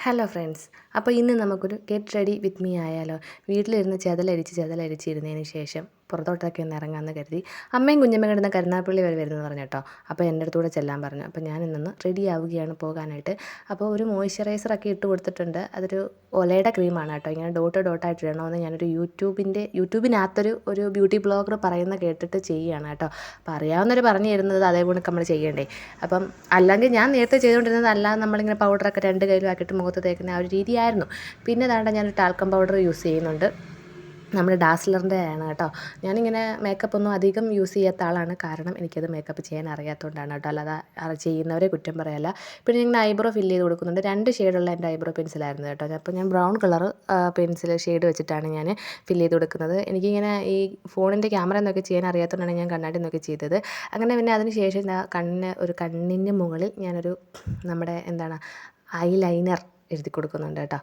Hello friends, അപ്പോൾ ഇന്ന് നമുക്കൊരു ഗെറ്റ് റെഡി വിത്ത് മീ ആയാലോ. വീട്ടിലിരുന്ന് ചെതലരിച്ചതിന് ശേഷം പുറത്തോട്ടൊക്കെ ഒന്ന് ഇറങ്ങാമെന്ന് കരുതി. അമ്മയും കുഞ്ഞമ്മയും കിടന്ന കരുനാഗപ്പള്ളി വരെ വരുമെന്ന് പറഞ്ഞു കേട്ടോ. അപ്പോൾ എൻ്റെ അടുത്തൂടെ ചെല്ലാൻ പറഞ്ഞു. അപ്പോൾ ഞാൻ ഇന്നൊന്ന് റെഡി ആവുകയാണ് പോകാനായിട്ട്. അപ്പോൾ ഒരു മോയ്സ്ചറൈസറൊക്കെ ഇട്ട് കൊടുത്തിട്ടുണ്ട്. അതൊരു ഒലയുടെ ക്രീമാണ് കേട്ടോ. ഇങ്ങനെ ഡോട്ടായിട്ട് ഇടണമെന്ന് ഞാനൊരു യൂട്യൂബിനകത്തൊരു ബ്യൂട്ടി ബ്ലോഗർ പറയുന്ന കേട്ടിട്ട് ചെയ്യുകയാണ് കേട്ടോ. അപ്പോൾ അറിയാവുന്നവർ പറഞ്ഞു തരുന്നത് അതേപോലെ നമ്മൾ ചെയ്യണ്ടേ. അപ്പം അല്ലെങ്കിൽ ഞാൻ നേരത്തെ ചെയ്തുകൊണ്ടിരുന്നത് അല്ലാതെ നമ്മളിങ്ങനെ പൗഡറൊക്കെ രണ്ട് കയ്യിലും ആക്കിയിട്ട് മുഖത്ത് തേക്കുന്ന ആ ഒരു രീതിയായിരുന്നു. പിന്നെ ദാണ്ട ഞാനൊരു ടാൽക്കം പൗഡർ യൂസ് ചെയ്യുന്നുണ്ട്. നമ്മുടെ ഡാസ്ലറിൻ്റെ ആണ് കേട്ടോ. ഞാനിങ്ങനെ മേക്കപ്പ് ഒന്നും അധികം യൂസ് ചെയ്യാത്ത ആളാണ്. കാരണം എനിക്കത് മേക്കപ്പ് ചെയ്യാൻ അറിയാത്തതുകൊണ്ടാണ് കേട്ടോ. അല്ലാതെ ചെയ്യുന്നവരെ കുറ്റം പറയല്ല. പിന്നെ ഇങ്ങനെ ഐബ്രോ ഫില്ല് ചെയ്ത് കൊടുക്കുന്നുണ്ട്. 2 ഷെയ്ഡുള്ള എൻ്റെ ഐബ്രോ പെൻസിലായിരുന്നു കേട്ടോ. അപ്പോൾ ഞാൻ ബ്രൗൺ കളർ പെൻസിൽ ഷെയ്ഡ് വെച്ചിട്ടാണ് ഞാൻ ഫില്ല് ചെയ്ത് കൊടുക്കുന്നത്. എനിക്കിങ്ങനെ ഈ ഫോണിൻ്റെ ക്യാമറ എന്നൊക്കെ ചെയ്യാൻ അറിയാത്തതുകൊണ്ടാണ് ഞാൻ കണ്ണാടി നോക്കി ചെയ്തത്. അങ്ങനെ പിന്നെ അതിന് ശേഷം കണ്ണിന് മുകളിൽ ഞാനൊരു നമ്മുടെ ഐ ലൈനർ എഴുതി കൊടുക്കുന്നുണ്ട് കേട്ടോ.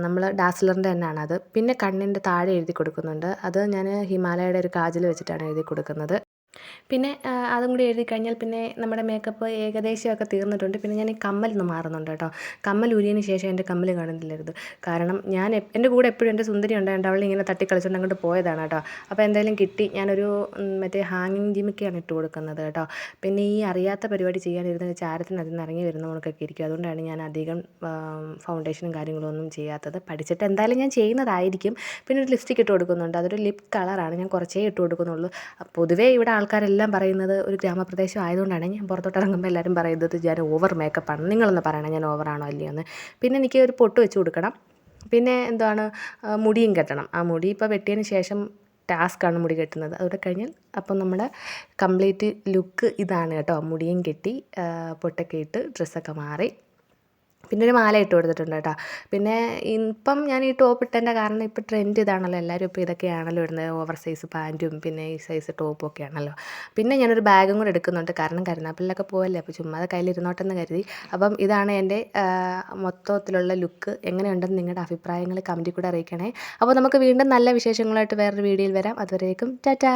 നമ്മൾ ഡാസ്ലറിൻ്റെ തന്നെയാണ് അത്. പിന്നെ കണ്ണിൻ്റെ താഴെ എഴുതി കൊടുക്കുന്നുണ്ട്. അത് ഞാൻ ഹിമാലയയുടെ ഒരു കാജൽ വെച്ചിട്ടാണ് എഴുതി കൊടുക്കുന്നത്. പിന്നെ അതും കൂടി എഴുതി കഴിഞ്ഞാൽ പിന്നെ നമ്മുടെ മേക്കപ്പ് ഏകദേശമൊക്കെ തീർന്നിട്ടുണ്ട്. പിന്നെ ഞാൻ ഈ കമ്മലൊന്ന് മാറുന്നുണ്ട് കേട്ടോ. കമ്മൽ ഊരിയതിന് ശേഷം എൻ്റെ കമ്മൽ കാണുന്നില്ലായിരുന്നു. കാരണം ഞാൻ എൻ്റെ കൂടെ എപ്പോഴും എൻ്റെ സുന്ദരി ഉണ്ടായതുകൊണ്ട് അവളിങ്ങനെ തട്ടിക്കളിച്ചുകൊണ്ട് അങ്ങോട്ട് പോയതാണ് കേട്ടോ. അപ്പോൾ എന്തായാലും കിട്ടി. ഞാനൊരു മറ്റേ ഹാങ്ങിങ് ജിമിക്കാണ് ഇട്ട് കൊടുക്കുന്നത് കേട്ടോ. പിന്നെ ഈ അറിയാത്ത പരിപാടി ചെയ്യാനിരുന്ന ചാരത്തിന് അതിൽ നിന്ന് ഇറങ്ങി വരുന്ന കണക്കൊക്കെ ഇരിക്കും. അതുകൊണ്ടാണ് ഞാൻ അധികം ഫൗണ്ടേഷനും കാര്യങ്ങളും ഒന്നും ചെയ്യാത്തത്. പഠിച്ചിട്ട് എന്തായാലും ഞാൻ ചെയ്യുന്നതായിരിക്കും. പിന്നെ ഒരു ലിപ്സ്റ്റിക് ഇട്ട് കൊടുക്കുന്നുണ്ട്. അതൊരു ലിപ് കളറാണ്. ഞാൻ കുറച്ചേ ഇട്ട് കൊടുക്കുന്നുള്ളൂ. പൊതുവേ ഇവിടെ ആൾക്കാരെല്ലാം പറയുന്നത് ഒരു ഗ്രാമപ്രദേശം ആയതുകൊണ്ടാണ് ഞാൻ പുറത്തോട്ട് ഇറങ്ങുമ്പോൾ എല്ലാവരും പറയുന്നത് ഞാൻ ഓവർ മേക്കപ്പാണ്. നിങ്ങളൊന്ന് പറയണം ഞാൻ ഓവറാണോ അല്ലയോ എന്ന്. പിന്നെ എനിക്ക് ഒരു പൊട്ട് വെച്ച് കൊടുക്കണം. പിന്നെ മുടിയും കെട്ടണം. ആ മുടി ഇപ്പോൾ വെട്ടിയതിന് ശേഷം ടാസ്ക്കാണ് മുടി കെട്ടുന്നത്. അതുകൂടെ കഴിഞ്ഞാൽ അപ്പം നമ്മുടെ കംപ്ലീറ്റ് ലുക്ക് ഇതാണ് കേട്ടോ. മുടിയും കെട്ടി പൊട്ടൊക്കെ ഇട്ട് ഡ്രസ്സൊക്കെ മാറി പിന്നെ ഒരു മാല ഇട്ട് കൊടുത്തിട്ടുണ്ട് കേട്ടോ. പിന്നെ ഇപ്പം ഞാൻ ഈ ടോപ്പ് ഇട്ടതിൻ്റെ കാരണം ഇപ്പോൾ ട്രെൻഡ് ഇതാണല്ലോ. എല്ലാവരും ഇപ്പോൾ ഇതൊക്കെയാണല്ലോ ഇടുന്നത്. ഓവർ സൈസ് പാൻറ്റും പിന്നെ ഈ സൈസ് ടോപ്പും ഒക്കെ ആണല്ലോ. പിന്നെ ഞാനൊരു ബാഗും കൂടെ എടുക്കുന്നുണ്ട്. കാരണം കരുനാഗപ്പള്ളിയിലൊക്കെ പോവല്ലേ. അപ്പോൾ ചുമ്മാ കയ്യിലിരുന്നോട്ടെന്ന് കരുതി. അപ്പം ഇതാണ് എൻ്റെ മൊത്തത്തിലുള്ള ലുക്ക്. എങ്ങനെയുണ്ടെന്ന് നിങ്ങളുടെ അഭിപ്രായങ്ങൾ കമൻറ്റിൽ കൂടെ അറിയിക്കണേ. അപ്പോൾ നമുക്ക് വീണ്ടും നല്ല വിശേഷങ്ങളായിട്ട് വേറൊരു വീഡിയോയിൽ വരാം. അതുവരേക്കും ടാറ്റാ.